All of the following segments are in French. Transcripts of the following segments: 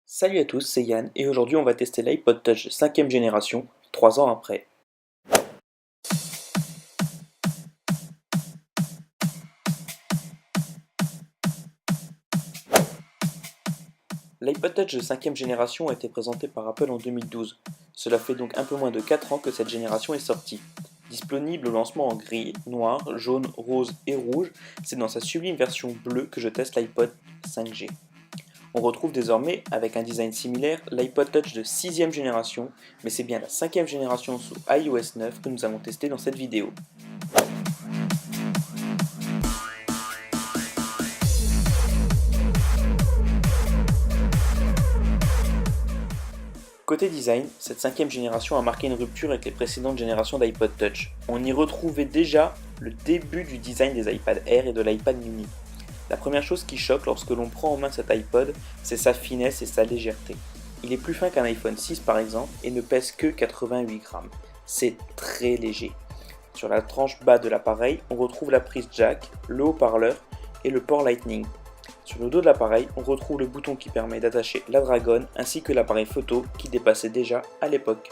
Salut à tous, c'est Yann et aujourd'hui on va tester l'iPod Touch 5ème génération, 3 ans après. L'iPod Touch de 5ème génération a été présenté par Apple en 2012. Cela fait donc un peu moins de 4 ans que cette génération est sortie. Disponible au lancement en gris, noir, jaune, rose et rouge, c'est dans sa sublime version bleue que je teste l'iPod 5G. On retrouve désormais, avec un design similaire, l'iPod Touch de 6ème génération, mais c'est bien la 5ème génération sous iOS 9 que nous allons tester dans cette vidéo. Côté design, cette 5ème génération a marqué une rupture avec les précédentes générations d'iPod Touch. On y retrouvait déjà le début du design des iPad Air et de l'iPad mini. La première chose qui choque lorsque l'on prend en main cet iPod, c'est sa finesse et sa légèreté. Il est plus fin qu'un iPhone 6 par exemple et ne pèse que 88 grammes. C'est très léger. Sur la tranche bas de l'appareil, on retrouve la prise jack, le haut-parleur et le port Lightning. Sur le dos de l'appareil, on retrouve le bouton qui permet d'attacher la dragonne ainsi que l'appareil photo qui dépassait déjà à l'époque.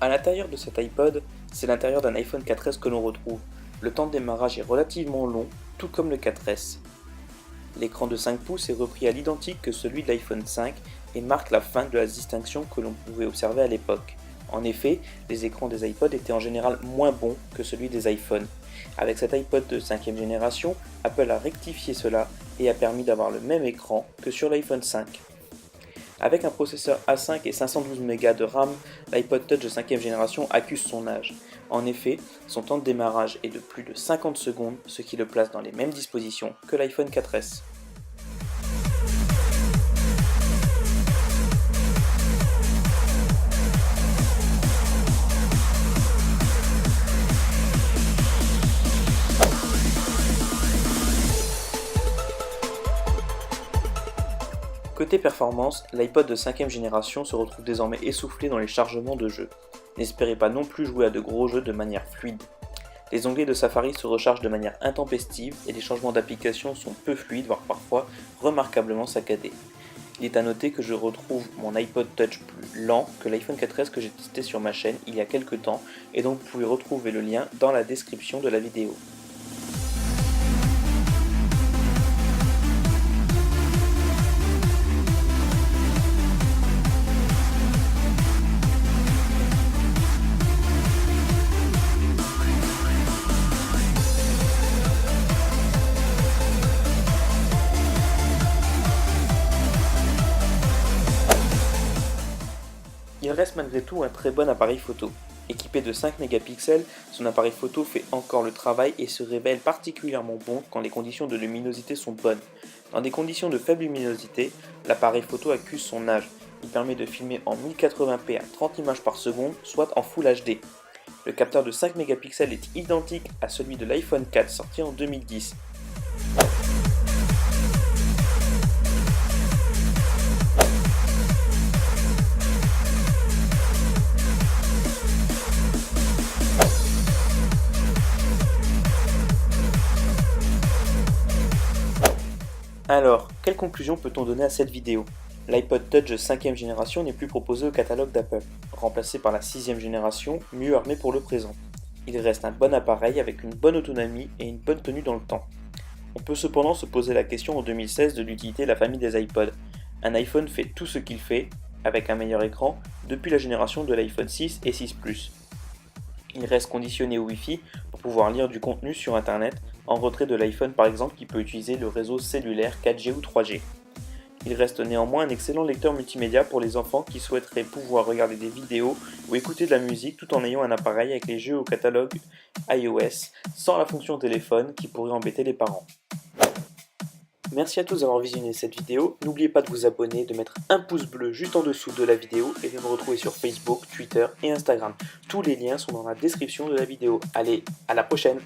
À l'intérieur de cet iPod, c'est l'intérieur d'un iPhone 4S que l'on retrouve. Le temps de démarrage est relativement long, tout comme le 4S. L'écran de 5 pouces est repris à l'identique que celui de l'iPhone 5 et marque la fin de la distinction que l'on pouvait observer à l'époque. En effet, les écrans des iPods étaient en général moins bons que celui des iPhones. Avec cet iPod de 5ème génération, Apple a rectifié cela et a permis d'avoir le même écran que sur l'iPhone 5. Avec un processeur A5 et 512 Go de RAM, l'iPod Touch de 5ème génération accuse son âge. En effet, son temps de démarrage est de plus de 50 secondes, ce qui le place dans les mêmes dispositions que l'iPhone 4S. Côté performance, l'iPod de 5ème génération se retrouve désormais essoufflé dans les chargements de jeux. N'espérez pas non plus jouer à de gros jeux de manière fluide. Les onglets de Safari se rechargent de manière intempestive et les changements d'application sont peu fluides, voire parfois remarquablement saccadés. Il est à noter que je retrouve mon iPod Touch plus lent que l'iPhone 4S que j'ai testé sur ma chaîne il y a quelques temps et donc vous pouvez retrouver le lien dans la description de la vidéo. Il reste malgré tout un très bon appareil photo. Équipé de 5 mégapixels, son appareil photo fait encore le travail et se révèle particulièrement bon quand les conditions de luminosité sont bonnes. Dans des conditions de faible luminosité, l'appareil photo accuse son âge. Il permet de filmer en 1080p à 30 images par seconde, soit en Full HD. Le capteur de 5 mégapixels est identique à celui de l'iPhone 4 sorti en 2010. Alors, quelle conclusion peut-on donner à cette vidéo? L'iPod Touch de 5ème génération n'est plus proposé au catalogue d'Apple, remplacé par la 6ème génération, mieux armée pour le présent. Il reste un bon appareil avec une bonne autonomie et une bonne tenue dans le temps. On peut cependant se poser la question en 2016 de l'utilité de la famille des iPods. Un iPhone fait tout ce qu'il fait, avec un meilleur écran, depuis la génération de l'iPhone 6 et 6 Plus. Il reste conditionné au Wi-Fi pour pouvoir lire du contenu sur Internet, en retrait de l'iPhone par exemple qui peut utiliser le réseau cellulaire 4G ou 3G. Il reste néanmoins un excellent lecteur multimédia pour les enfants qui souhaiteraient pouvoir regarder des vidéos ou écouter de la musique tout en ayant un appareil avec les jeux au catalogue iOS, sans la fonction téléphone qui pourrait embêter les parents. Merci à tous d'avoir visionné cette vidéo. N'oubliez pas de vous abonner, de mettre un pouce bleu juste en dessous de la vidéo et de me retrouver sur Facebook, Twitter et Instagram. Tous les liens sont dans la description de la vidéo. Allez, à la prochaine!